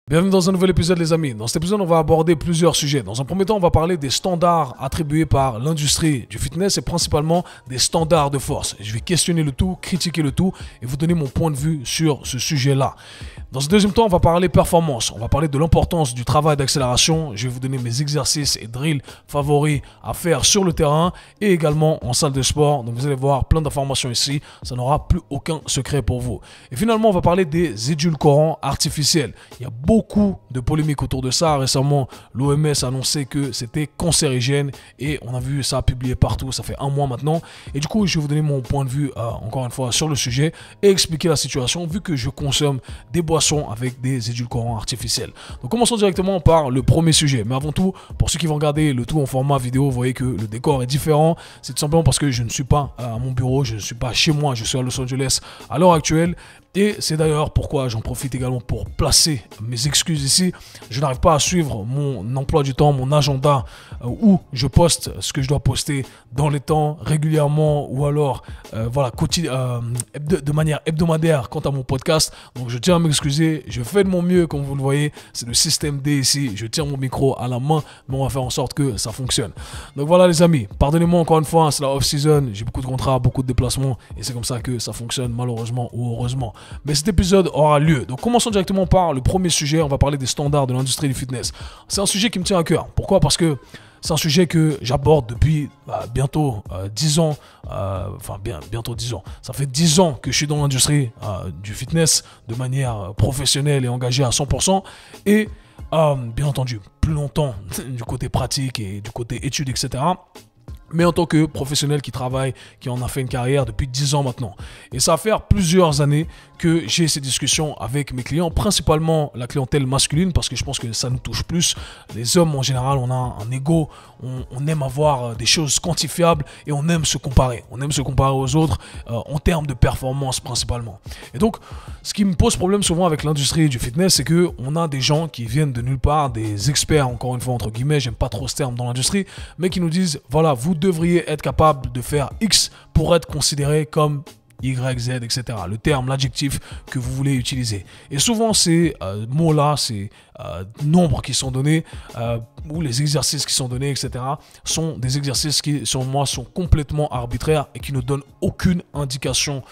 Bienvenue dans un nouvel épisode les amis. Dans cet épisode on va aborder plusieurs sujets. Dans un premier temps on va parler des standards attribués par l'industrie du fitness et principalement des standards de force. Je vais questionner le tout, critiquer le tout et vous donner mon point de vue sur ce sujet là. Dans ce deuxième temps on va parler performance. On va parler de l'importance du travail d'accélération. Je vais vous donner mes exercices et drills favoris à faire sur le terrain et également en salle de sport. Donc vous allez voir plein d'informations ici. Ça n'aura plus aucun secret pour vous. Et finalement on va parler des édulcorants artificiels. Il y a beaucoup de polémiques autour de ça. Récemment, l'OMS a annoncé que c'était cancérigène et on a vu ça publié partout. Ça fait un mois maintenant. Et du coup, je vais vous donner mon point de vue, encore une fois, sur le sujet et expliquer la situation vu que je consomme des boissons avec des édulcorants artificiels. Donc, commençons directement par le premier sujet. Mais avant tout, pour ceux qui vont regarder le tout en format vidéo, vous voyez que le décor est différent. C'est tout simplement parce que je ne suis pas à mon bureau, je ne suis pas chez moi, je suis à Los Angeles à l'heure actuelle. Et c'est d'ailleurs pourquoi j'en profite également pour placer mes excuses ici. Je n'arrive pas à suivre mon emploi du temps, mon agenda où je poste ce que je dois poster dans les temps régulièrement ou alors voilà, de manière hebdomadaire quant à mon podcast. Donc je tiens à m'excuser, je fais de mon mieux comme vous le voyez. C'est le système D ici, je tiens mon micro à la main mais on va faire en sorte que ça fonctionne. Donc voilà les amis, pardonnez-moi encore une fois, c'est la off-season, j'ai beaucoup de contrats, beaucoup de déplacements et c'est comme ça que ça fonctionne malheureusement ou heureusement. Mais cet épisode aura lieu. Donc commençons directement par le premier sujet. On va parler des standards de l'industrie du fitness. C'est un sujet qui me tient à cœur. Pourquoi? Parce que c'est un sujet que j'aborde depuis bientôt 10 ans. Bientôt 10 ans. Ça fait 10 ans que je suis dans l'industrie du fitness de manière professionnelle et engagée à 100%. Et bien entendu, plus longtemps du côté pratique et du côté études, etc. Mais en tant que professionnel qui travaille, qui en a fait une carrière depuis 10 ans maintenant. Et ça va faire plusieurs années que j'ai ces discussions avec mes clients, principalement la clientèle masculine, parce que je pense que ça nous touche plus. Les hommes, en général, on a un ego, on aime avoir des choses quantifiables et on aime se comparer. On aime se comparer aux autres en termes de performance principalement. Et donc, ce qui me pose problème souvent avec l'industrie du fitness, c'est qu'on a des gens qui viennent de nulle part, des experts, encore une fois, entre guillemets, j'aime pas trop ce terme dans l'industrie, mais qui nous disent, voilà, vous devriez être capable de faire X pour être considéré comme Y, Z, etc. Le terme, l'adjectif que vous voulez utiliser. Et souvent, ces mots-là, ces nombres qui sont donnés, ou les exercices qui sont donnés, etc., sont des exercices qui, selon moi, sont complètement arbitraires et qui ne donnent aucune indication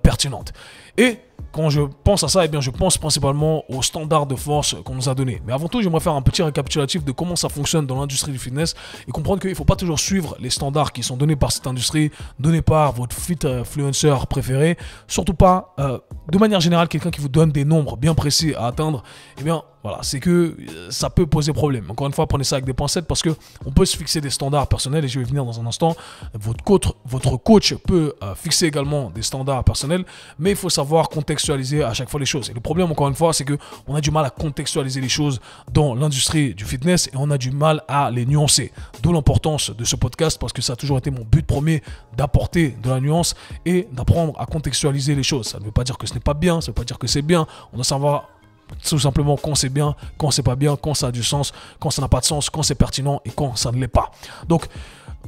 pertinente. Et quand je pense à ça, eh bien, je pense principalement aux standards de force qu'on nous a donnés. Mais avant tout, j'aimerais faire un petit récapitulatif de comment ça fonctionne dans l'industrie du fitness et comprendre qu'il ne faut pas toujours suivre les standards qui sont donnés par cette industrie, donnés par votre fit influencer préféré. Surtout pas, de manière générale, quelqu'un qui vous donne des nombres bien précis à atteindre, eh bien, voilà, c'est que ça peut poser problème. Encore une fois, prenez ça avec des pincettes parce qu'on peut se fixer des standards personnels et je vais venir dans un instant. Votre coach peut fixer également des standards personnels, mais il faut savoir contextualiser à chaque fois les choses. Et le problème, encore une fois, c'est qu'on a du mal à contextualiser les choses dans l'industrie du fitness et on a du mal à les nuancer. D'où l'importance de ce podcast parce que ça a toujours été mon but premier d'apporter de la nuance et d'apprendre à contextualiser les choses. Ça ne veut pas dire que ce n'est pas bien, ça ne veut pas dire que c'est bien. On doit savoir tout simplement quand c'est bien, quand c'est pas bien, quand ça a du sens, quand ça n'a pas de sens, quand c'est pertinent et quand ça ne l'est pas. Donc,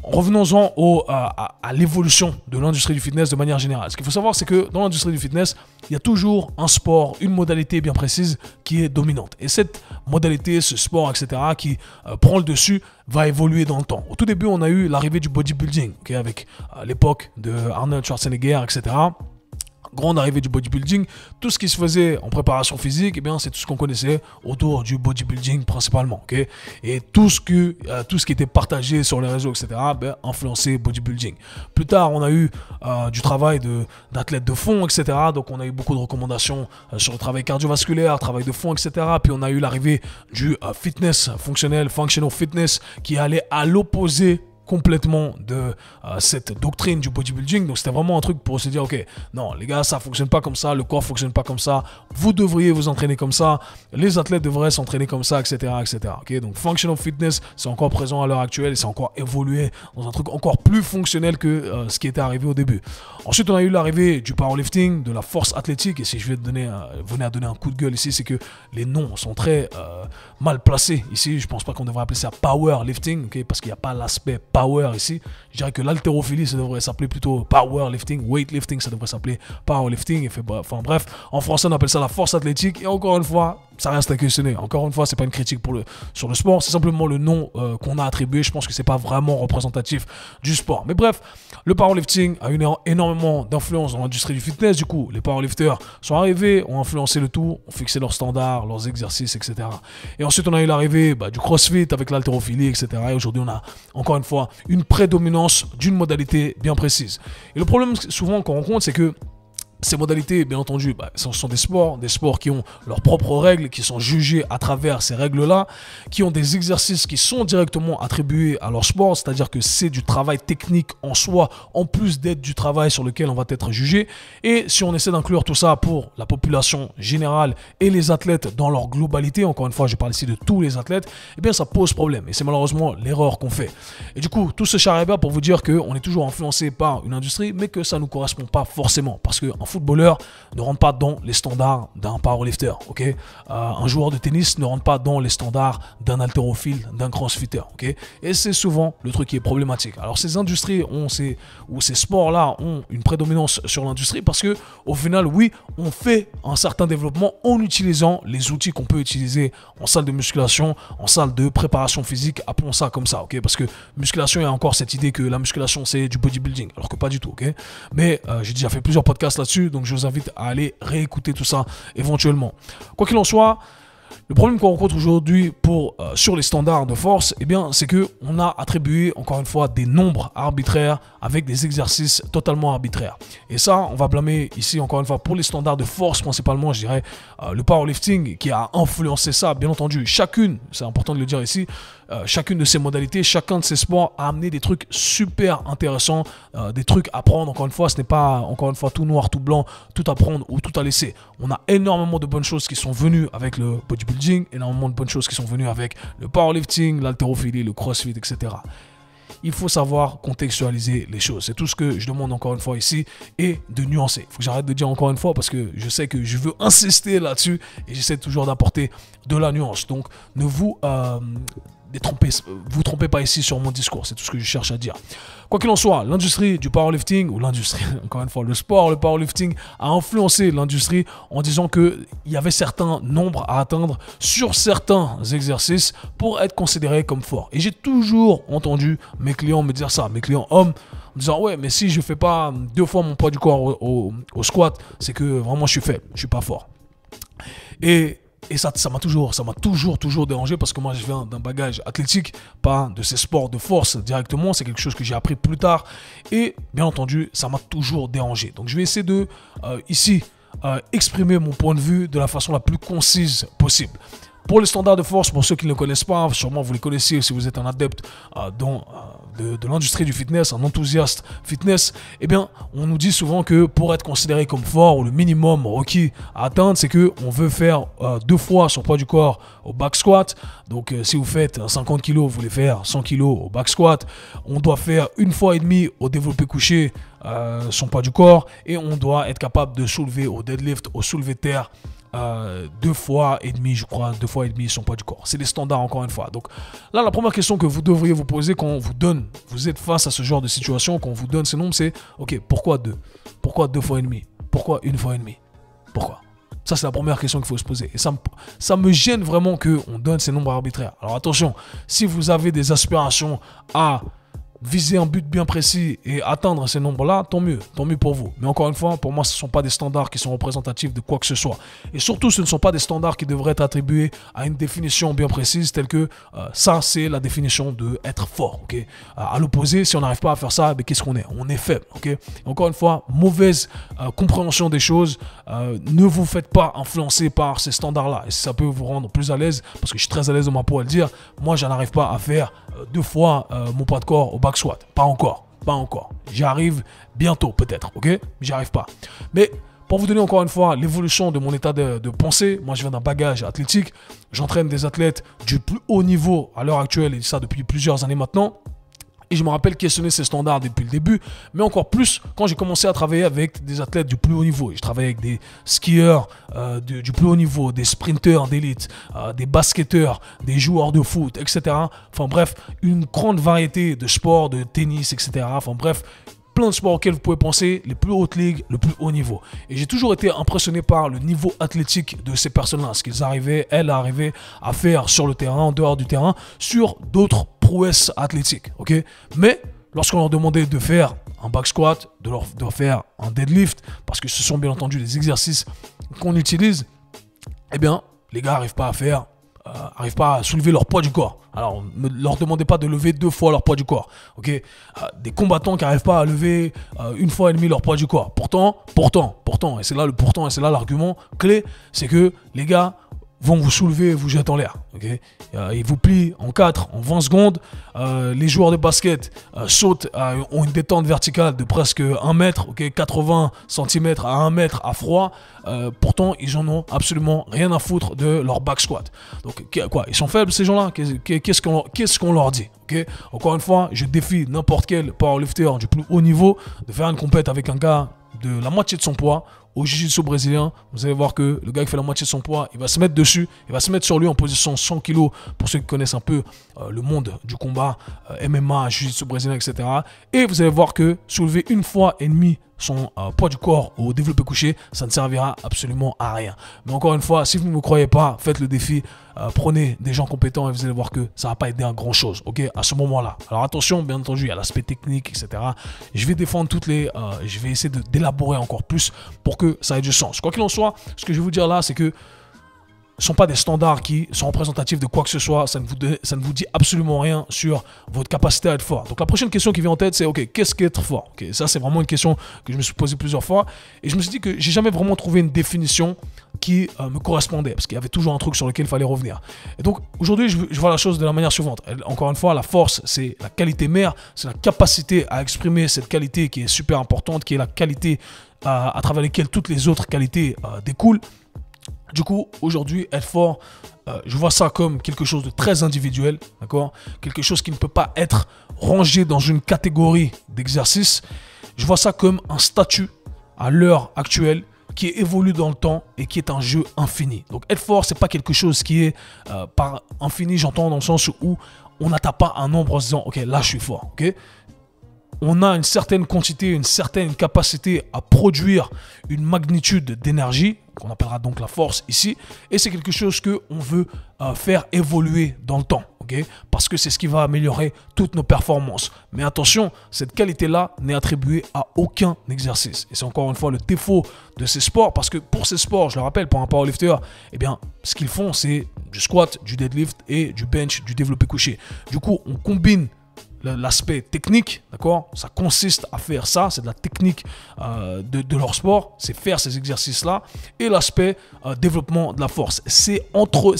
revenons-en à l'évolution de l'industrie du fitness de manière générale. Ce qu'il faut savoir, c'est que dans l'industrie du fitness, il y a toujours un sport, une modalité bien précise qui est dominante. Et cette modalité, ce sport, etc., qui prend le dessus, va évoluer dans le temps. Au tout début, on a eu l'arrivée du bodybuilding, avec l'époque de Arnold Schwarzenegger, etc., grande arrivée du bodybuilding, tout ce qui se faisait en préparation physique, eh bien, c'est tout ce qu'on connaissait autour du bodybuilding principalement. Okay? Et tout ce qui était partagé sur les réseaux, etc., ben, influencé bodybuilding. Plus tard, on a eu du travail d'athlètes de fond, etc. Donc, on a eu beaucoup de recommandations sur le travail cardiovasculaire, travail de fond, etc. Puis, on a eu l'arrivée du fitness fonctionnel, functional fitness, qui allait à l'opposé complètement de cette doctrine du bodybuilding. Donc c'était vraiment un truc pour se dire ok, non les gars, ça fonctionne pas comme ça, le corps fonctionne pas comme ça, vous devriez vous entraîner comme ça, les athlètes devraient s'entraîner comme ça, etc., etc. Ok, donc functional fitness, c'est encore présent à l'heure actuelle et c'est encore évolué dans un truc encore plus fonctionnel que ce qui était arrivé au début. Ensuite on a eu l'arrivée du powerlifting, de la force athlétique, et si je vais venir à donner un coup de gueule ici, c'est que les noms sont très mal placés ici. Je pense pas qu'on devrait appeler ça powerlifting, ok, parce qu'il n'y a pas l'aspect power ici. Je dirais que l'haltérophilie, ça devrait s'appeler plutôt powerlifting. Weightlifting, ça devrait s'appeler powerlifting. Enfin bref, en français, on appelle ça la force athlétique. Et encore une fois, ça reste à questionner. Encore une fois, c'est pas une critique sur le sport. C'est simplement le nom qu'on a attribué. Je pense que c'est pas vraiment représentatif du sport. Mais bref, le powerlifting a eu énormément d'influence dans l'industrie du fitness. Du coup, les powerlifters sont arrivés, ont influencé le tout, ont fixé leurs standards, leurs exercices, etc. Et ensuite, on a eu l'arrivée du crossfit avec l'haltérophilie, etc. Et aujourd'hui, on a encore une fois une prédominance d'une modalité bien précise. Et le problème souvent qu'on rencontre, c'est que ces modalités, bien entendu, ce sont des sports qui ont leurs propres règles, qui sont jugés à travers ces règles-là, qui ont des exercices qui sont directement attribués à leur sport, c'est-à-dire que c'est du travail technique en soi, en plus d'être du travail sur lequel on va être jugé. Et si on essaie d'inclure tout ça pour la population générale et les athlètes dans leur globalité, encore une fois, je parle ici de tous les athlètes, eh bien ça pose problème. Et c'est malheureusement l'erreur qu'on fait. Et du coup, tout ce charabia pour vous dire qu'on est toujours influencé par une industrie, mais que ça ne nous correspond pas forcément. Parce qu'un footballeur ne rentre pas dans les standards d'un powerlifter, ok. Un joueur de tennis ne rentre pas dans les standards d'un haltérophile, d'un crossfitter, ok. Et c'est souvent le truc qui est problématique. Alors ces industries ces sports-là ont une prédominance sur l'industrie parce que au final, oui, on fait un certain développement en utilisant les outils qu'on peut utiliser en salle de musculation, en salle de préparation physique, appelons ça comme ça, ok. Parce que musculation, il y a encore cette idée que la musculation c'est du bodybuilding, alors que pas du tout, ok. Mais j'ai déjà fait plusieurs podcasts là-dessus, donc je vous invite à aller réécouter tout ça éventuellement. Quoi qu'il en soit, le problème qu'on rencontre aujourd'hui sur les standards de force, eh bien, c'est qu'on a attribué, encore une fois, des nombres arbitraires avec des exercices totalement arbitraires. Et ça, on va blâmer ici, encore une fois, pour les standards de force, principalement, je dirais, le powerlifting qui a influencé ça, bien entendu. Chacune, c'est important de le dire ici, chacune de ces modalités, chacun de ces sports a amené des trucs super intéressants, des trucs à prendre. Encore une fois, ce n'est pas, encore une fois, tout noir, tout blanc, tout à prendre ou tout à laisser. On a énormément de bonnes choses qui sont venues avec le bodybuilding, énormément de bonnes choses qui sont venues avec le powerlifting, l'haltérophilie, le crossfit, etc. Il faut savoir contextualiser les choses. C'est tout ce que je demande encore une fois ici et de nuancer. Il faut que j'arrête de dire encore une fois parce que je sais que je veux insister là-dessus et j'essaie toujours d'apporter de la nuance. Donc, ne vous trompez pas ici sur mon discours, c'est tout ce que je cherche à dire. Quoi qu'il en soit, l'industrie du powerlifting, ou l'industrie, encore une fois, le powerlifting a influencé l'industrie en disant qu'il y avait certains nombres à atteindre sur certains exercices pour être considérés comme forts. Et j'ai toujours entendu mes clients me dire ça, mes clients hommes, en disant ouais, mais si je fais pas 2 fois mon poids du corps au squat, c'est que vraiment je suis faible, je suis pas fort. Et ça m'a toujours dérangé parce que moi je viens d'un bagage athlétique, pas de ces sports de force directement, c'est quelque chose que j'ai appris plus tard et bien entendu ça m'a toujours dérangé. Donc je vais essayer de exprimer mon point de vue de la façon la plus concise possible. Pour les standards de force, pour ceux qui ne le connaissent pas, sûrement vous les connaissez si vous êtes un adepte de l'industrie du fitness, un enthousiaste fitness, eh bien, on nous dit souvent que pour être considéré comme fort, ou le minimum requis à atteindre, c'est qu'on veut faire 2 fois son poids du corps au back squat. Donc, si vous faites 50 kg, vous voulez faire 100 kg au back squat. On doit faire 1 fois et demie au développé couché son poids du corps. Et on doit être capable de soulever au deadlift, au soulevé de terre, 2 fois et demi, je crois, 2 fois et demi son poids du corps. C'est les standards encore une fois. Donc là, la première question que vous devriez vous poser quand vous êtes face à ce genre de situation, quand on vous donne ces nombres, c'est ok, pourquoi 2? Pourquoi 2 fois et demi? Pourquoi 1 fois et demi? Pourquoi? Ça, c'est la première question qu'il faut se poser. Et ça me gêne vraiment qu'on donne ces nombres arbitraires. Alors attention, si vous avez des aspirations à viser un but bien précis et atteindre ces nombres-là, tant mieux pour vous. Mais encore une fois, pour moi, ce ne sont pas des standards qui sont représentatifs de quoi que ce soit. Et surtout, ce ne sont pas des standards qui devraient être attribués à une définition bien précise, telle que ça, c'est la définition de être fort. Okay. À l'opposé, si on n'arrive pas à faire ça, qu'est-ce qu'on est? On est faible. Okay. Encore une fois, mauvaise compréhension des choses. Ne vous faites pas influencer par ces standards-là. Et si ça peut vous rendre plus à l'aise, parce que je suis très à l'aise de ma peau à le dire, moi, je n'arrive pas à faire 2 fois mon poids de corps au back squat. Pas encore. J'y arrive bientôt peut-être, ok? J'y arrive pas. Mais pour vous donner encore une fois l'évolution de mon état de pensée, moi je viens d'un bagage athlétique. J'entraîne des athlètes du plus haut niveau à l'heure actuelle et ça depuis plusieurs années maintenant. Et je me rappelle questionner ces standards depuis le début, mais encore plus quand j'ai commencé à travailler avec des athlètes du plus haut niveau. Je travaillais avec des skieurs du plus haut niveau, des sprinteurs d'élite, des basketteurs, des joueurs de foot, etc. Enfin bref, une grande variété de sports, de tennis, etc. Enfin bref, plein de sports auxquels vous pouvez penser, les plus hautes ligues, le plus haut niveau. Et j'ai toujours été impressionné par le niveau athlétique de ces personnes-là, ce qu'ils arrivaient à faire sur le terrain, en dehors du terrain, sur d'autres prouesses athlétiques. Ok, mais lorsqu'on leur demandait de faire un back squat, de faire un deadlift, parce que ce sont bien entendu des exercices qu'on utilise, eh bien, les gars n'arrivent pas à soulever leur poids du corps. Alors, ne leur demandez pas de lever 2 fois leur poids du corps. Ok, des combattants qui n'arrivent pas à lever 1 fois et demie leur poids du corps. Pourtant, et c'est là le pourtant, et c'est là l'argument clé, c'est que les gars vont vous soulever et vous jeter en l'air. Okay, ils vous plient en 4, en 20 secondes. Les joueurs de basket sautent, ont une détente verticale de presque 1 mètre, okay, 80 cm à 1 mètre à froid. Pourtant, ils en ont absolument rien à foutre de leur back squat. Donc, quoi, ils sont faibles ces gens-là? Qu'est-ce qu'on leur dit? Okay, encore une fois, je défie n'importe quel powerlifter du plus haut niveau de faire une compète avec un gars de la moitié de son poids au jiu-jitsu brésilien. Vous allez voir que le gars qui fait la moitié de son poids, il va se mettre dessus, il va se mettre sur lui en position 100 kg, pour ceux qui connaissent un peu le monde du combat, MMA, jiu-jitsu brésilien, etc. Et vous allez voir que soulever 1 fois et demie son poids du corps au développé couché, ça ne servira absolument à rien. Mais encore une fois, si vous ne me croyez pas, faites le défi, prenez des gens compétents et vous allez voir que ça ne va pas aider à grand chose, ok, à ce moment-là. Alors attention, bien entendu, il y a l'aspect technique, etc. Je vais défendre je vais essayer d'élaborer encore plus pour que ça ait du sens. Quoi qu'il en soit, ce que je vais vous dire là, c'est que ce ne sont pas des standards qui sont représentatifs de quoi que ce soit. Ça ne vous dit absolument rien sur votre capacité à être fort. Donc la prochaine question qui vient en tête, c'est ok, qu'est-ce qu'être fort? Okay, ça, c'est vraiment une question que je me suis posée plusieurs fois. Et je me suis dit que j'ai jamais vraiment trouvé une définition qui me correspondait. Parce qu'il y avait toujours un truc sur lequel il fallait revenir. Et donc aujourd'hui, je vois la chose de la manière suivante. Encore une fois, la force, c'est la qualité mère. C'est la capacité à exprimer cette qualité qui est super importante, qui est la qualité à travers laquelle toutes les autres qualités découlent. Du coup, aujourd'hui, être fort, je vois ça comme quelque chose de très individuel, d'accord? Quelque chose qui ne peut pas être rangé dans une catégorie d'exercice. Je vois ça comme un statut à l'heure actuelle qui évolue dans le temps et qui est un jeu infini. Donc, être fort, c'est pas quelque chose qui est par infini, j'entends dans le sens où on n'atteint pas un nombre en se disant, ok, là, je suis fort, ok? On a une certaine quantité, une certaine capacité à produire une magnitude d'énergie, qu'on appellera donc la force ici, et c'est quelque chose qu'on veut faire évoluer dans le temps, okay? Parce que c'est ce qui va améliorer toutes nos performances. Mais attention, cette qualité-là n'est attribuée à aucun exercice. Et c'est encore une fois le défaut de ces sports, parce que pour ces sports, je le rappelle, pour un powerlifter, eh bien, ce qu'ils font, c'est du squat, du deadlift et du bench, du développé couché. Du coup, on combine l'aspect technique, d'accord, ça consiste à faire ça, c'est de la technique de leur sport, c'est faire ces exercices-là, et l'aspect développement de la force, c'est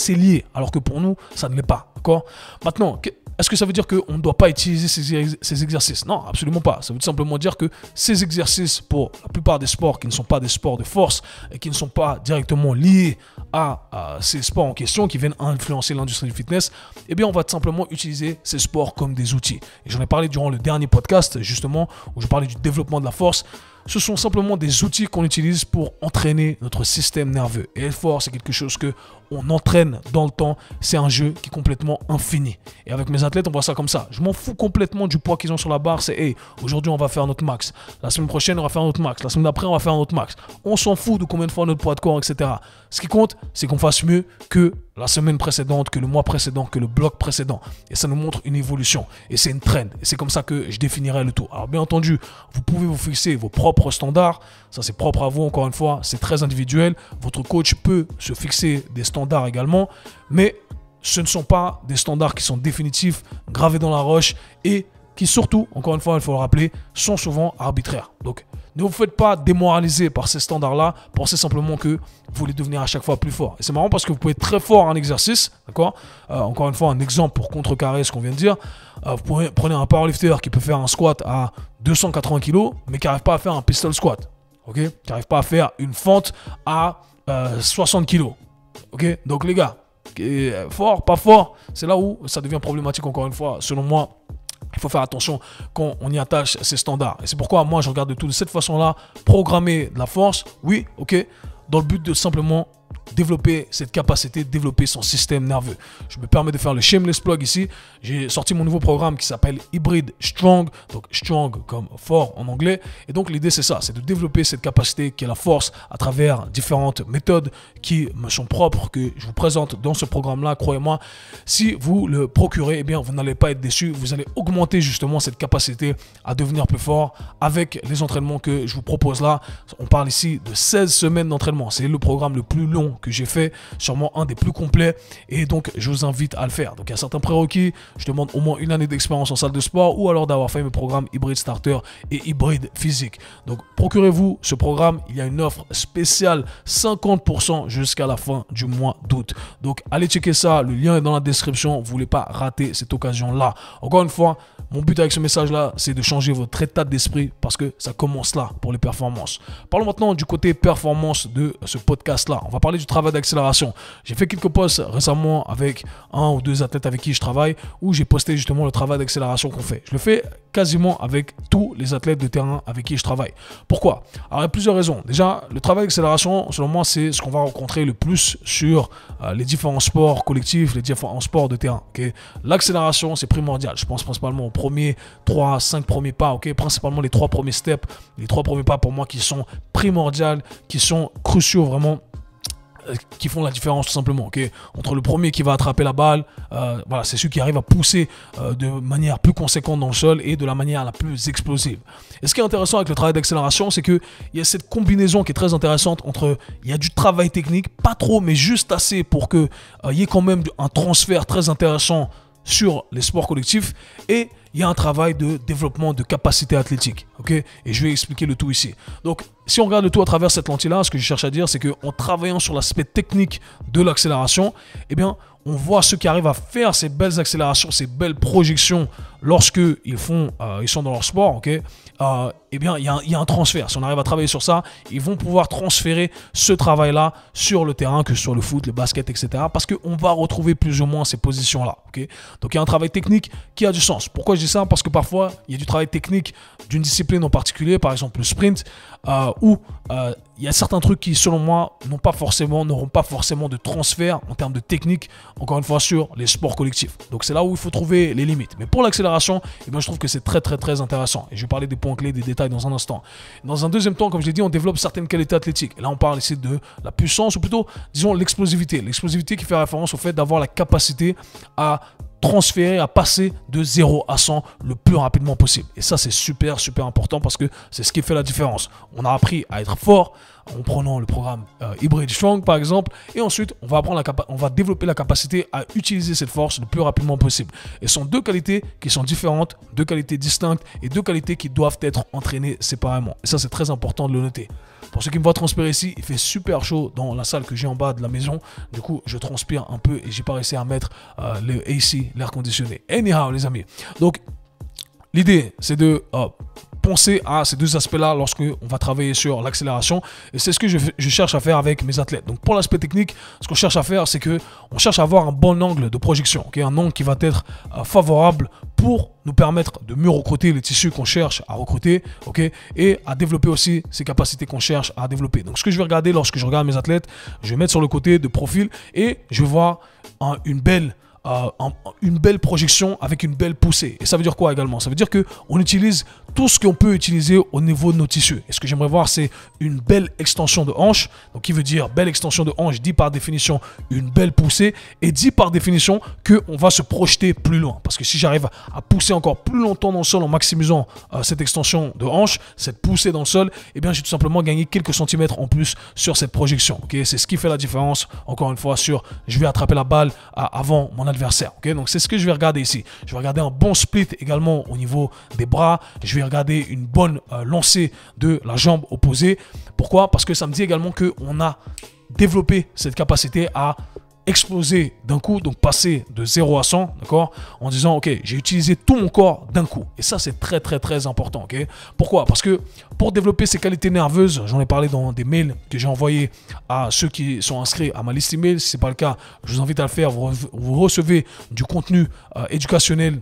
lié, alors que pour nous, ça ne l'est pas, d'accord. Maintenant, est-ce que ça veut dire qu'on ne doit pas utiliser ces exercices? Non, absolument pas. Ça veut tout simplement dire que ces exercices, pour la plupart des sports qui ne sont pas des sports de force et qui ne sont pas directement liés à ces sports en question, qui viennent influencer l'industrie du fitness, eh bien, on va tout simplement utiliser ces sports comme des outils. Et j'en ai parlé durant le dernier podcast, justement, où je parlais du développement de la force. Ce sont simplement des outils qu'on utilise pour entraîner notre système nerveux. Et être fort, c'est quelque chose que on entraîne dans le temps. C'est un jeu qui est complètement infini. Et avec mes athlètes, on voit ça comme ça. Je m'en fous complètement du poids qu'ils ont sur la barre. C'est, hey, aujourd'hui, on va faire notre max. La semaine prochaine, on va faire notre max. La semaine d'après, on va faire notre max. On s'en fout de combien de fois notre poids de corps, etc. Ce qui compte, c'est qu'on fasse mieux que la semaine précédente, que le mois précédent, que le bloc précédent. Et ça nous montre une évolution. Et c'est une trend. Et c'est comme ça que je définirai le tout. Alors, bien entendu, vous pouvez vous fixer vos propres standards. Ça, c'est propre à vous, encore une fois. C'est très individuel. Votre coach peut se fixer des standards également. Mais ce ne sont pas des standards qui sont définitifs, gravés dans la roche et qui surtout, encore une fois, il faut le rappeler, sont souvent arbitraires. Donc, ne vous faites pas démoraliser par ces standards-là. Pensez simplement que vous voulez devenir à chaque fois plus fort. Et c'est marrant parce que vous pouvez être très fort en exercice, d'accord? Encore une fois, un exemple pour contrecarrer ce qu'on vient de dire. Vous prenez un powerlifter qui peut faire un squat à 280 kg, mais qui n'arrive pas à faire un pistol squat, ok? Qui n'arrive pas à faire une fente à 60 kg, ok? Donc les gars, fort, pas fort, c'est là où ça devient problématique, encore une fois, selon moi. Il Il faut faire attention quand on y attache ces standards. Et c'est pourquoi moi, je regarde tout de cette façon-là. Programmer de la force, oui, ok, dans le but de simplement développer cette capacité, développer son système nerveux. Je me permets de faire le shameless plug ici. J'ai sorti mon nouveau programme qui s'appelle Hybrid Strong, donc strong comme fort en anglais. Et donc l'idée c'est ça, c'est de développer cette capacité qui est la force à travers différentes méthodes qui me sont propres, que je vous présente dans ce programme-là. Croyez-moi, si vous le procurez, eh bien vous n'allez pas être déçu. Vous allez augmenter justement cette capacité à devenir plus fort avec les entraînements que je vous propose là. On parle ici de 16 semaines d'entraînement. C'est le programme le plus long que j'ai fait, sûrement un des plus complets, et donc je vous invite à le faire. Donc il y a certains prérequis, je demande au moins une année d'expérience en salle de sport ou alors d'avoir fait mes programmes Hybrid Starter et Hybrid Physique. Donc procurez-vous ce programme, il y a une offre spéciale 50% jusqu'à la fin du mois d'août. Donc allez checker ça, le lien est dans la description, vous ne voulez pas rater cette occasion-là. Encore une fois, mon but avec ce message-là, c'est de changer votre état d'esprit parce que ça commence là pour les performances. Parlons maintenant du côté performance de ce podcast-là. On va parler du travail d'accélération. J'ai fait quelques posts récemment avec un ou deux athlètes avec qui je travaille où j'ai posté justement le travail d'accélération qu'on fait. Je le fais quasiment avec tous les athlètes de terrain avec qui je travaille. Pourquoi? Alors il y a plusieurs raisons. Déjà, le travail d'accélération, selon moi, c'est ce qu'on va rencontrer le plus sur les différents sports collectifs, les différents sports de terrain. Okay? L'accélération, c'est primordial. Je pense principalement aux premiers 3-5 premiers pas, okay? Principalement les 3 premiers steps, les 3 premiers pas pour moi qui sont primordiaux, qui sont cruciaux vraiment, qui font la différence tout simplement, okay? Entre le premier qui va attraper la balle, voilà, c'est celui qui arrive à pousser de manière plus conséquente dans le sol et de la manière la plus explosive. Et ce qui est intéressant avec le travail d'accélération, c'est qu'il y a cette combinaison qui est très intéressante entre, il y a du travail technique, pas trop, mais juste assez pour qu'il y ait quand même un transfert très intéressant sur les sports collectifs, et il y a un travail de développement de capacité athlétique, ok? Et je vais expliquer le tout ici. Donc, si on regarde le tout à travers cette lentille-là, ce que je cherche à dire, c'est qu'en travaillant sur l'aspect technique de l'accélération, eh bien, on voit ceux qui arrivent à faire ces belles accélérations, ces belles projections lorsque ils sont dans leur sport, ok? Eh bien, il y a un transfert. Si on arrive à travailler sur ça, ils vont pouvoir transférer ce travail-là sur le terrain, que ce soit le foot, le basket, etc. Parce qu'on va retrouver plus ou moins ces positions-là, ok? Donc, il y a un travail technique qui a du sens. Pourquoi je dis ça? Parce que parfois, il y a du travail technique d'une discipline en particulier, par exemple le sprint, où il y a certains trucs qui, selon moi, n'auront pas forcément de transfert en termes de technique, encore une fois, sur les sports collectifs. Donc, c'est là où il faut trouver les limites. Mais pour l'accélération, eh bien, je trouve que c'est très, très, très intéressant. Et je vais parler des points clés, des détails dans un instant. Dans un deuxième temps, comme je l'ai dit, on développe certaines qualités athlétiques. Et là, on parle ici de la puissance, ou plutôt, disons, l'explosivité. L'explosivité qui fait référence au fait d'avoir la capacité à transférer, à passer de 0 à 100 le plus rapidement possible. Et ça, c'est super, super important parce que c'est ce qui fait la différence. On a appris à être fort en prenant le programme Hybrid Strong, par exemple, et ensuite, on va développer la capacité à utiliser cette force le plus rapidement possible. Et ce sont deux qualités qui sont différentes, deux qualités distinctes et deux qualités qui doivent être entraînées séparément. Et ça, c'est très important de le noter. Pour ceux qui me voient transpirer ici, il fait super chaud dans la salle que j'ai en bas de la maison. Du coup, je transpire un peu et j'ai pas réussi à mettre le AC, l'air conditionné. Anyhow, les amis. Donc, l'idée, c'est de penser à ces deux aspects-là lorsque on va travailler sur l'accélération. Et c'est ce que je cherche à faire avec mes athlètes. Donc, pour l'aspect technique, ce qu'on cherche à faire, c'est qu'on cherche à avoir un bon angle de projection. Okay? Un angle qui va être favorable pour nous permettre de mieux recruter les tissus qu'on cherche à recruter, okay? Et à développer aussi ces capacités qu'on cherche à développer. Donc, ce que je vais regarder lorsque je regarde mes athlètes, je vais mettre sur le côté de profil et je vais voir une belle projection avec une belle poussée. Et ça veut dire quoi également? Ça veut dire qu'on utilise tout ce qu'on peut utiliser au niveau de nos tissus. Et ce que j'aimerais voir, c'est une belle extension de hanche. Donc, qui veut dire belle extension de hanche, dit par définition une belle poussée, et dit par définition qu'on va se projeter plus loin. Parce que si j'arrive à pousser encore plus longtemps dans le sol en maximisant cette extension de hanche, cette poussée dans le sol, eh bien, j'ai tout simplement gagné quelques centimètres en plus sur cette projection. Okay? C'est ce qui fait la différence, encore une fois, sur je vais attraper la balle avant mon adversaire. Okay? Donc, c'est ce que je vais regarder ici. Je vais regarder un bon split également au niveau des bras. Je vais regarder une bonne lancée de la jambe opposée. Pourquoi? Parce que ça me dit également qu'on a développé cette capacité à exploser d'un coup, donc passer de 0 à 100, d'accord, en disant, ok, j'ai utilisé tout mon corps d'un coup. Et ça, c'est très, très, très important, ok. Pourquoi? Parce que pour développer ces qualités nerveuses, j'en ai parlé dans des mails que j'ai envoyés à ceux qui sont inscrits à ma liste email. Si ce n'est pas le cas, je vous invite à le faire. Vous recevez du contenu éducationnel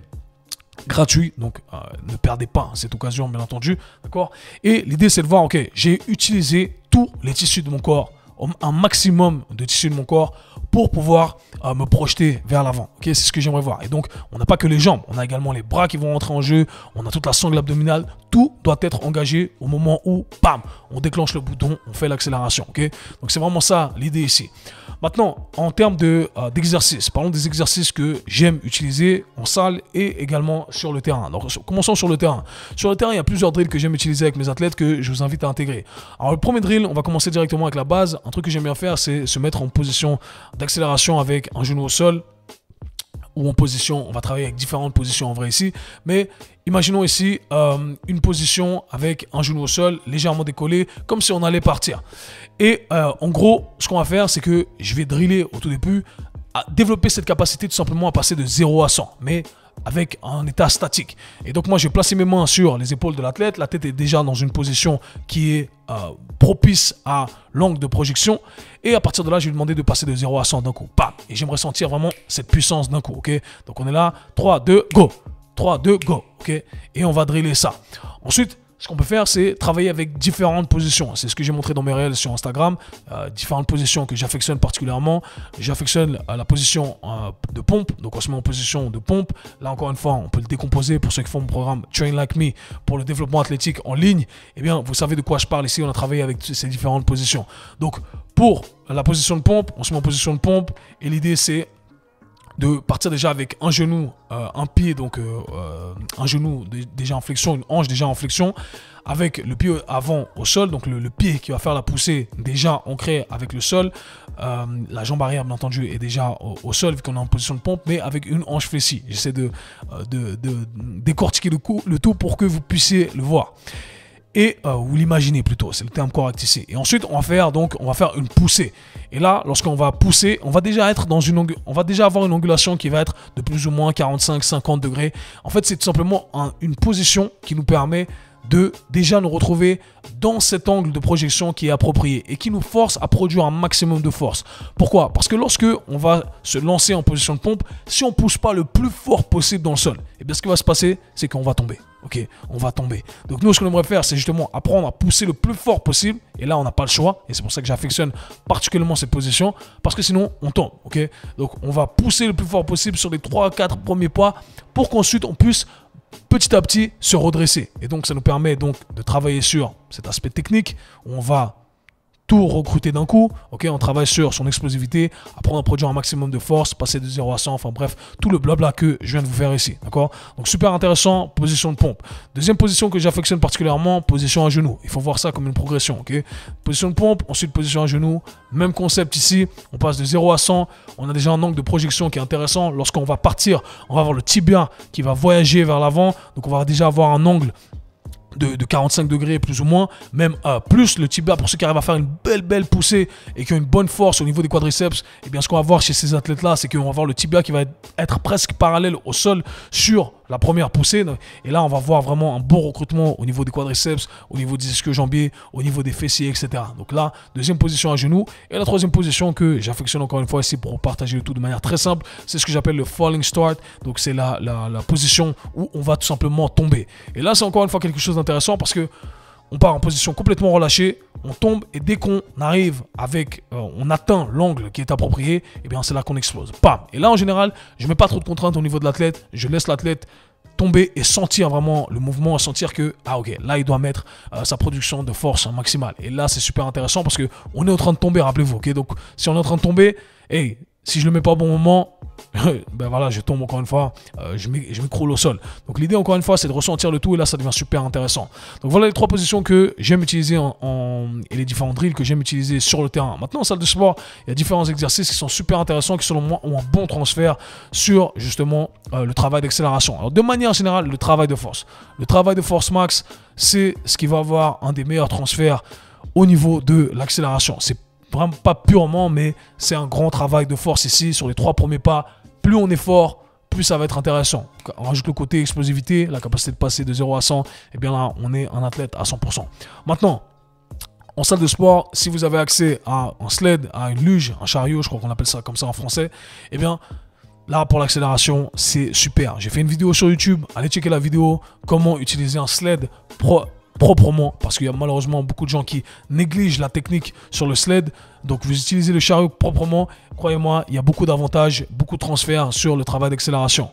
gratuit, donc ne perdez pas cette occasion, bien entendu, d'accord. Et l'idée, c'est de voir, ok, j'ai utilisé tous les tissus de mon corps, un maximum de tissus de mon corps pour pouvoir me projeter vers l'avant. Ok, c'est ce que j'aimerais voir. Et donc, on n'a pas que les jambes, on a également les bras qui vont rentrer en jeu, on a toute la sangle abdominale. Tout doit être engagé au moment où, bam, on déclenche le bouton, on fait l'accélération. Ok, donc c'est vraiment ça l'idée ici. Maintenant, en termes d'exercices, parlons des exercices que j'aime utiliser en salle et également sur le terrain. Donc, commençons sur le terrain. Sur le terrain, il y a plusieurs drills que j'aime utiliser avec mes athlètes que je vous invite à intégrer. Alors, le premier drill, on va commencer directement avec la base. Un truc que j'aime bien faire, c'est se mettre en position d'accélération avec un genou au sol ou en position, on va travailler avec différentes positions en vrai ici, mais imaginons ici une position avec un genou au sol légèrement décollé, comme si on allait partir. Et en gros, ce qu'on va faire, c'est que je vais driller au tout début, à développer cette capacité tout simplement à passer de 0 à 100, mais avec un état statique. Et donc moi, je vais placer mes mains sur les épaules de l'athlète. La tête est déjà dans une position qui est propice à l'angle de projection. Et à partir de là, je vais lui demander de passer de 0 à 100 d'un coup. Bam. Et j'aimerais sentir vraiment cette puissance d'un coup. Ok. Donc on est là. 3, 2, go. 3, 2, go. Ok. Et on va driller ça. Ensuite, ce qu'on peut faire, c'est travailler avec différentes positions. C'est ce que j'ai montré dans mes réels sur Instagram. Différentes positions que j'affectionne particulièrement. J'affectionne la position de pompe. Donc, on se met en position de pompe. Là, encore une fois, on peut le décomposer pour ceux qui font mon programme Train Like Me pour le développement athlétique en ligne. Eh bien, vous savez de quoi je parle ici. On a travaillé avec ces différentes positions. Donc, pour la position de pompe, on se met en position de pompe. Et l'idée, c'est de partir déjà avec un genou, un pied, donc un genou déjà en flexion, une hanche déjà en flexion, avec le pied avant au sol, donc le pied qui va faire la poussée déjà ancré avec le sol. La jambe arrière, bien entendu, est déjà au sol vu qu'on est en position de pompe, mais avec une hanche fléchie. J'essaie de décortiquer le tout pour que vous puissiez le voir. Et vous l'imaginez plutôt, c'est le terme correct ici. Et ensuite, on va faire une poussée. Et là, lorsqu'on va pousser, on va déjà avoir une angulation qui va être de plus ou moins 45-50 degrés. En fait, c'est tout simplement une position qui nous permet de déjà nous retrouver dans cet angle de projection qui est approprié et qui nous force à produire un maximum de force. Pourquoi? Parce que lorsque on va se lancer en position de pompe, si on ne pousse pas le plus fort possible dans le sol, et bien ce qui va se passer, c'est qu'on va tomber. Ok, on va tomber. Donc nous, ce qu'on aimerait faire, c'est justement apprendre à pousser le plus fort possible. Et là, on n'a pas le choix. Et c'est pour ça que j'affectionne particulièrement cette position. Parce que sinon, on tombe. Ok, donc on va pousser le plus fort possible sur les 3-4 premiers pas pour qu'ensuite, on puisse petit à petit se redresser. Et donc, ça nous permet donc de travailler sur cet aspect technique où on va tout recruter d'un coup. Ok, on travaille sur son explosivité, apprendre à produire un maximum de force, passer de 0 à 100, enfin bref, tout le blabla que je viens de vous faire ici. D'accord? Donc super intéressant, position de pompe. Deuxième position que j'affectionne particulièrement, position à genoux. Il faut voir ça comme une progression. Ok, position de pompe, ensuite position à genoux. Même concept ici, on passe de 0 à 100. On a déjà un angle de projection qui est intéressant. Lorsqu'on va partir, on va avoir le tibia qui va voyager vers l'avant. Donc on va déjà avoir un angle de 45 degrés plus ou moins, même plus le tibia pour ceux qui arrivent à faire une belle poussée et qui ont une bonne force au niveau des quadriceps. Et bien ce qu'on va voir chez ces athlètes là, c'est qu'on va voir le tibia qui va être presque parallèle au sol sur la première poussée. Et là on va voir vraiment un bon recrutement au niveau des quadriceps, au niveau des ischio-jambiers, au niveau des fessiers, etc. Donc là, deuxième position à genoux. Et la troisième position que j'affectionne encore une fois ici pour partager le tout de manière très simple, c'est ce que j'appelle le falling start. Donc c'est la position où on va tout simplement tomber. Et là c'est encore une fois quelque chose d'intéressant parce que on part en position complètement relâchée, on tombe et dès qu'on arrive on atteint l'angle qui est approprié, et bien c'est là qu'on explose. Bam. Et là en général, je mets pas trop de contraintes au niveau de l'athlète, je laisse l'athlète tomber et sentir vraiment le mouvement, sentir que ok, là il doit mettre sa production de force maximale. Et là c'est super intéressant parce que on est en train de tomber, rappelez-vous. Ok, donc si on est en train de tomber, si je le mets pas au bon moment, ben voilà, je tombe encore une fois, je m'écroule au sol. Donc l'idée encore une fois, c'est de ressentir le tout et là ça devient super intéressant. Donc voilà les trois positions que j'aime utiliser et les différents drills que j'aime utiliser sur le terrain. Maintenant en salle de sport, il y a différents exercices qui sont super intéressants, qui selon moi ont un bon transfert sur justement le travail d'accélération. Alors de manière générale, le travail de force. Le travail de force max, c'est ce qui va avoir un des meilleurs transferts au niveau de l'accélération. C'est vraiment pas purement, mais c'est un grand travail de force ici sur les 3 premiers pas. Plus on est fort, plus ça va être intéressant. On rajoute le côté explosivité, la capacité de passer de 0 à 100, et bien là on est un athlète à 100%. Maintenant, en salle de sport, si vous avez accès à un sled, à une luge, un chariot, je crois qu'on appelle ça comme ça en français, eh bien là, pour l'accélération, c'est super. J'ai fait une vidéo sur YouTube. Allez checker la vidéo. Comment utiliser un sled proprement. Parce qu'il y a malheureusement beaucoup de gens qui négligent la technique sur le sled. Donc, vous utilisez le chariot proprement. Croyez-moi, il y a beaucoup d'avantages, beaucoup de transferts sur le travail d'accélération.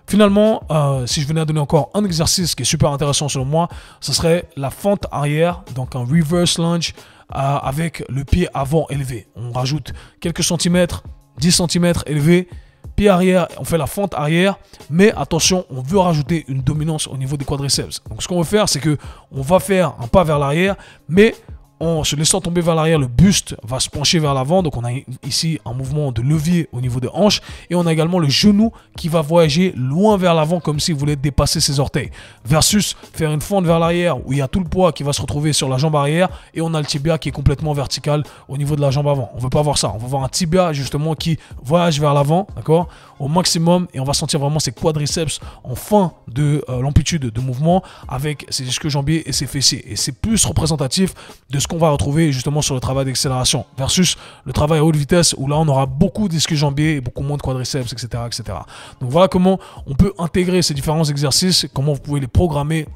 Finalement, si je venais à donner encore un exercice qui est super intéressant selon moi, ce serait la fente arrière. Donc, un reverse lunge avec le pied avant élevé. On rajoute quelques centimètres, 10 centimètres élevé. Pied arrière, on fait la fente arrière, mais attention, on veut rajouter une dominance au niveau des quadriceps. Donc ce qu'on veut faire, c'est que on va faire un pas vers l'arrière, mais en se laissant tomber vers l'arrière, le buste va se pencher vers l'avant. Donc on a ici un mouvement de levier au niveau des hanches. Et on a également le genou qui va voyager loin vers l'avant comme s'il voulait dépasser ses orteils. Versus faire une fente vers l'arrière où il y a tout le poids qui va se retrouver sur la jambe arrière. Et on a le tibia qui est complètement vertical au niveau de la jambe avant. On ne veut pas voir ça. On veut voir un tibia justement qui voyage vers l'avant, d'accord, au maximum. Et on va sentir vraiment ses quadriceps en fin de l'amplitude de mouvement avec ses ischio-jambiers et ses fessiers. Et c'est plus représentatif de ce qu'on va retrouver justement sur le travail d'accélération versus le travail à haute vitesse où là on aura beaucoup d'ischio-jambiers et beaucoup moins de quadriceps, etc., etc. Donc voilà comment on peut intégrer ces différents exercices, comment vous pouvez les programmer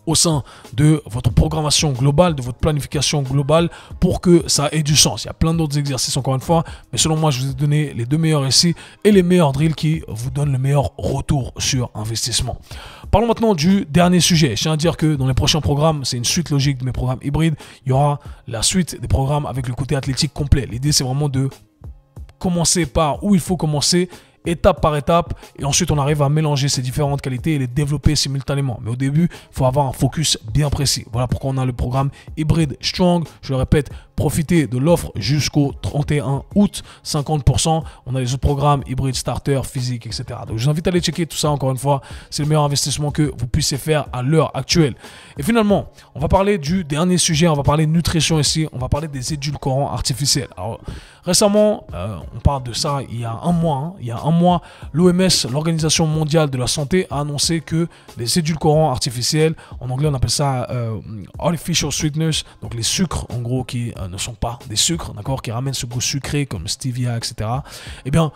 au sein de votre programmation globale, de votre planification globale pour que ça ait du sens. Il y a plein d'autres exercices encore une fois, mais selon moi, je vous ai donné les deux meilleurs ici et les meilleurs drills qui vous donnent le meilleur retour sur investissement. Parlons maintenant du dernier sujet. Je tiens à dire que dans les prochains programmes, c'est une suite logique de mes programmes hybrides. Il y aura la suite des programmes avec le côté athlétique complet. L'idée, c'est vraiment de commencer par où il faut commencer, étape par étape, et ensuite on arrive à mélanger ces différentes qualités et les développer simultanément. Mais au début, il faut avoir un focus bien précis. Voilà pourquoi on a le programme hybride strong. Je le répète, profitez de l'offre jusqu'au 31 août, 50%. On a les autres programmes hybride starter, physique, etc. Donc je vous invite à aller checker tout ça encore une fois. C'est le meilleur investissement que vous puissiez faire à l'heure actuelle. Et finalement, on va parler du dernier sujet. On va parler nutrition ici. On va parler des édulcorants artificiels. Alors récemment, on parle de ça il y a un mois. Il y a un mois, l'OMS, l'Organisation mondiale de la santé, a annoncé que les édulcorants artificiels, en anglais on appelle ça artificial sweeteners, donc les sucres en gros qui ne sont pas des sucres, d'accord, qui ramènent ce goût sucré comme stevia, etc. Eh bien,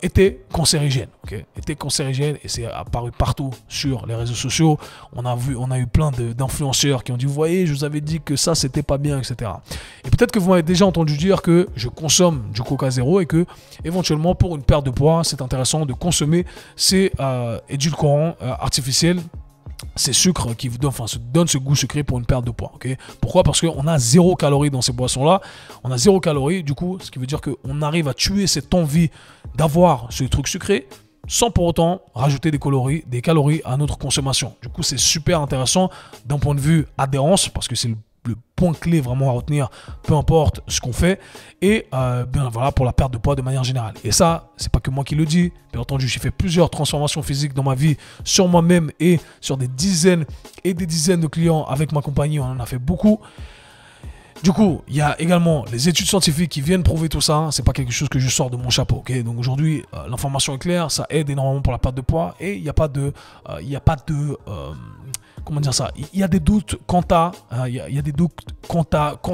étaient cancérigènes, ok, étaient cancérigènes et c'est apparu partout sur les réseaux sociaux. On a eu plein d'influenceurs qui ont dit, vous voyez, je vous avais dit que ça c'était pas bien, etc. Et peut-être que vous m'avez déjà entendu dire que je consomme du Coca Zéro et que éventuellement pour une perte de poids, c'est intéressant de consommer ces édulcorants artificiels, ces sucres qui vous donnent ce goût sucré pour une perte de poids. Okay. Pourquoi? Parce qu'on a 0 calories dans ces boissons-là. On a 0 calories, du coup, ce qui veut dire qu'on arrive à tuer cette envie d'avoir ce truc sucré sans pour autant rajouter des calories à notre consommation. Du coup, c'est super intéressant d'un point de vue adhérence, parce que c'est le point clé vraiment à retenir, peu importe ce qu'on fait, et bien voilà, pour la perte de poids de manière générale. Et ça, c'est pas que moi qui le dis, bien entendu, j'ai fait plusieurs transformations physiques dans ma vie, sur moi-même et sur des dizaines et des dizaines de clients avec ma compagnie, on en a fait beaucoup. Du coup, il y a également les études scientifiques qui viennent prouver tout ça. C'est pas quelque chose que je sors de mon chapeau. Okay, donc aujourd'hui, l'information est claire, ça aide énormément pour la perte de poids et il n'y a pas de, comment dire ça, il y a des doutes quant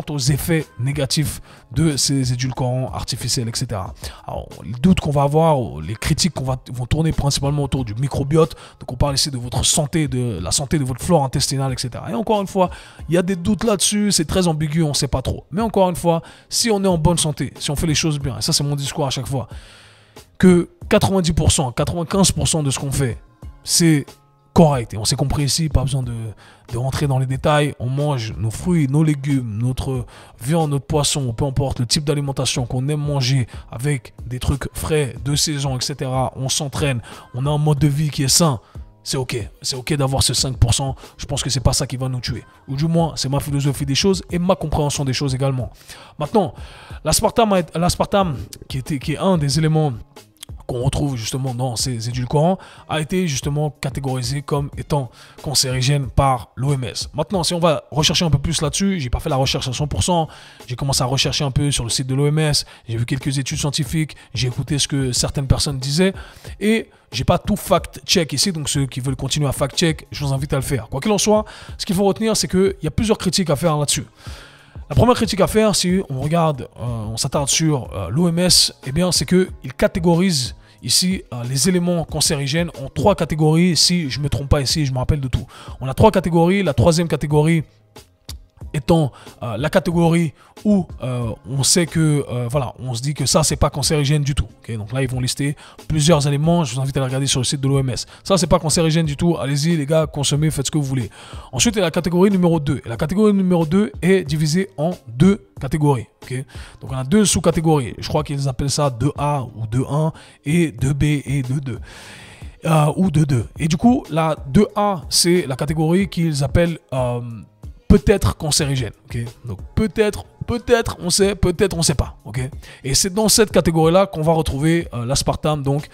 aux effets négatifs de ces édulcorants artificiels, etc. Alors, les doutes qu'on va avoir, les critiques vont tourner principalement autour du microbiote. Donc, on parle ici de votre santé, de la santé de votre flore intestinale, etc. Et encore une fois, il y a des doutes là-dessus. C'est très ambigu, on ne sait pas trop. Mais encore une fois, si on est en bonne santé, si on fait les choses bien, et ça, c'est mon discours à chaque fois, que 90%, 95% de ce qu'on fait, c'est correct. Et on s'est compris ici, pas besoin de rentrer dans les détails. On mange nos fruits, nos légumes, notre viande, notre poisson, peu importe le type d'alimentation qu'on aime manger avec des trucs frais, de saison, etc. On s'entraîne, on a un mode de vie qui est sain. C'est ok. C'est ok d'avoir ce 5%. Je pense que c'est pas ça qui va nous tuer. Ou du moins, c'est ma philosophie des choses et ma compréhension des choses également. Maintenant, l'aspartame qui est un des éléments qu'on retrouve justement dans ces édulcorants, a été justement catégorisé comme étant cancérigène par l'OMS. Maintenant, si on va rechercher un peu plus là-dessus, j'ai pas fait la recherche à 100%, j'ai commencé à rechercher un peu sur le site de l'OMS, j'ai vu quelques études scientifiques, j'ai écouté ce que certaines personnes disaient, et j'ai pas tout fact-check ici, donc ceux qui veulent continuer à fact-check, je vous invite à le faire. Quoi qu'il en soit, ce qu'il faut retenir, c'est qu'il y a plusieurs critiques à faire là-dessus. La première critique à faire, si on regarde, on s'attarde sur l'OMS, eh bien, c'est qu'ils catégorisent, ici, les éléments cancérigènes ont 3 catégories, si je ne me trompe pas ici, je me rappelle de tout. On a 3 catégories. La troisième catégorie étant la catégorie où on sait que, voilà, on se dit que ça, c'est pas cancérigène du tout. Okay, donc là, ils vont lister plusieurs éléments. Je vous invite à les regarder sur le site de l'OMS. Ça, c'est pas cancérigène du tout. Allez-y, les gars, consommez, faites ce que vous voulez. Ensuite, il y a la catégorie numéro 2. Et la catégorie numéro 2 est divisée en 2 catégories. Okay, donc, on a 2 sous-catégories. Je crois qu'ils appellent ça 2A ou 2.1 et 2B et 2.2. Ou 2.2. Et du coup, la 2A, c'est la catégorie qu'ils appellent peut-être cancérigène. Okay, donc peut-être on sait, peut-être on sait pas. Okay, et c'est dans cette catégorie-là qu'on va retrouver l'aspartame, donc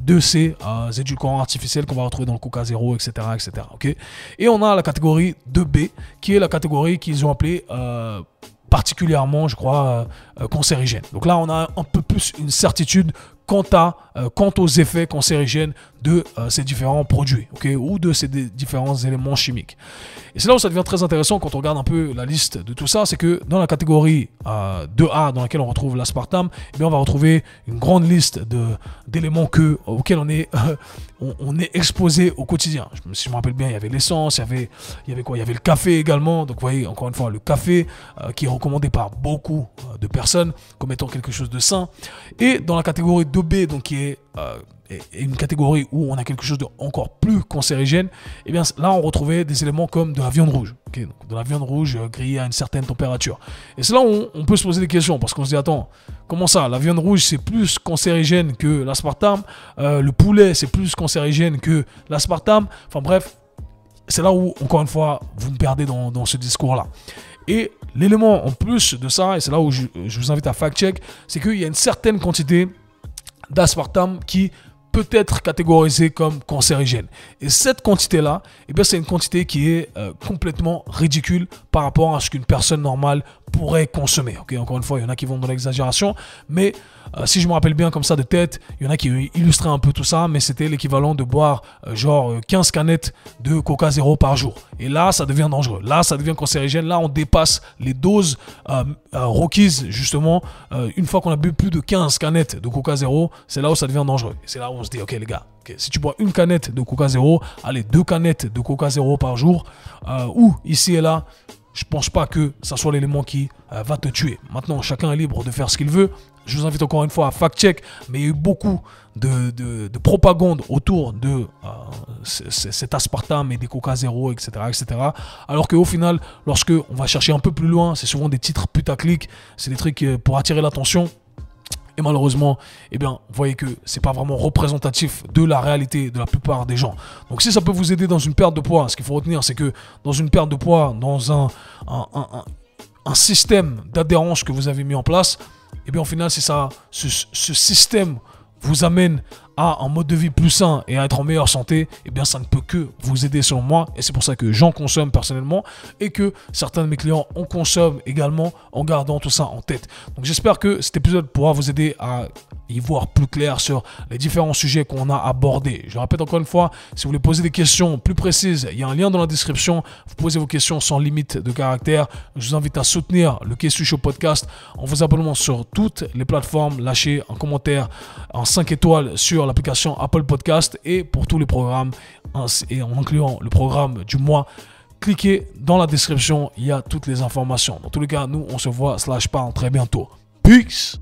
de ces édulcorants artificiels qu'on va retrouver dans le Coca Zéro, etc. etc. Okay, et on a la catégorie 2B, qui est la catégorie qu'ils ont appelée particulièrement, je crois, cancérigène. Donc là, on a un peu plus une certitude quant aux effets cancérigènes de ces différents produits, okay, ou de ces différents éléments chimiques. Et c'est là où ça devient très intéressant quand on regarde un peu la liste de tout ça, c'est que dans la catégorie 2A, dans laquelle on retrouve l'aspartame, eh bien on va retrouver une grande liste d'éléments auxquels on est exposé au quotidien. Si je me rappelle bien, il y avait l'essence, il y avait quoi? Il y avait le café également. Donc vous voyez, encore une fois, le café qui est recommandé par beaucoup de personnes comme étant quelque chose de sain. Et dans la catégorie 2B, donc qui est une catégorie où on a quelque chose de encore plus cancérigène, et bien là on retrouvait des éléments comme de la viande rouge, okay, donc de la viande rouge grillée à une certaine température. Et c'est là où on peut se poser des questions, parce qu'on se dit attends, comment ça, la viande rouge c'est plus cancérigène que l'aspartame, le poulet c'est plus cancérigène que l'aspartame, enfin bref, c'est là où encore une fois vous me perdez dans ce discours là. Et l'élément en plus de ça, et c'est là où je vous invite à fact-check, c'est qu'il y a une certaine quantité d'aspartame qui peut être catégorisée comme cancérigène. Et cette quantité-là, eh bien, c'est une quantité qui est complètement ridicule par rapport à ce qu'une personne normale pourrait consommer. Okay, encore une fois, il y en a qui vont dans l'exagération, mais si je me rappelle bien comme ça de tête, il y en a qui illustraient un peu tout ça, mais c'était l'équivalent de boire genre 15 canettes de Coca Zéro par jour. Et là, ça devient dangereux. Là, ça devient cancérigène. Là, on dépasse les doses requises, justement. Une fois qu'on a bu plus de 15 canettes de Coca Zéro, c'est là où ça devient dangereux. Et c'est là où on se dit, ok les gars, okay, si tu bois une canette de Coca Zéro, allez, 2 canettes de Coca Zéro par jour, ou ici et là, je pense pas que ça soit l'élément qui va te tuer. Maintenant, chacun est libre de faire ce qu'il veut. Je vous invite encore une fois à fact-check, mais il y a eu beaucoup de propagande autour de cet aspartame et des Coca Zéro, etc., etc. Alors qu'au final, lorsque on va chercher un peu plus loin, c'est souvent des titres putaclic, c'est des trucs pour attirer l'attention. Et malheureusement, eh bien, vous voyez que c'est pas vraiment représentatif de la réalité de la plupart des gens. Donc si ça peut vous aider dans une perte de poids, ce qu'il faut retenir, c'est que dans une perte de poids, dans un système d'adhérence que vous avez mis en place, eh bien au final, c'est ça, ce système vous amène à un mode de vie plus sain et à être en meilleure santé, eh bien ça ne peut que vous aider selon moi, et c'est pour ça que j'en consomme personnellement et que certains de mes clients en consomment également en gardant tout ça en tête. Donc j'espère que cet épisode pourra vous aider à y voir plus clair sur les différents sujets qu'on a abordés. Je répète encore une fois, si vous voulez poser des questions plus précises, il y a un lien dans la description, vous posez vos questions sans limite de caractère. Je vous invite à soutenir le Kesu Show Podcast en vous abonnant sur toutes les plateformes, lâchez un commentaire en 5 étoiles sur l'application Apple Podcast, et pour tous les programmes et en incluant le programme du mois, cliquez dans la description, il y a toutes les informations. Dans tous les cas, nous on se voit /parle très bientôt. Peace.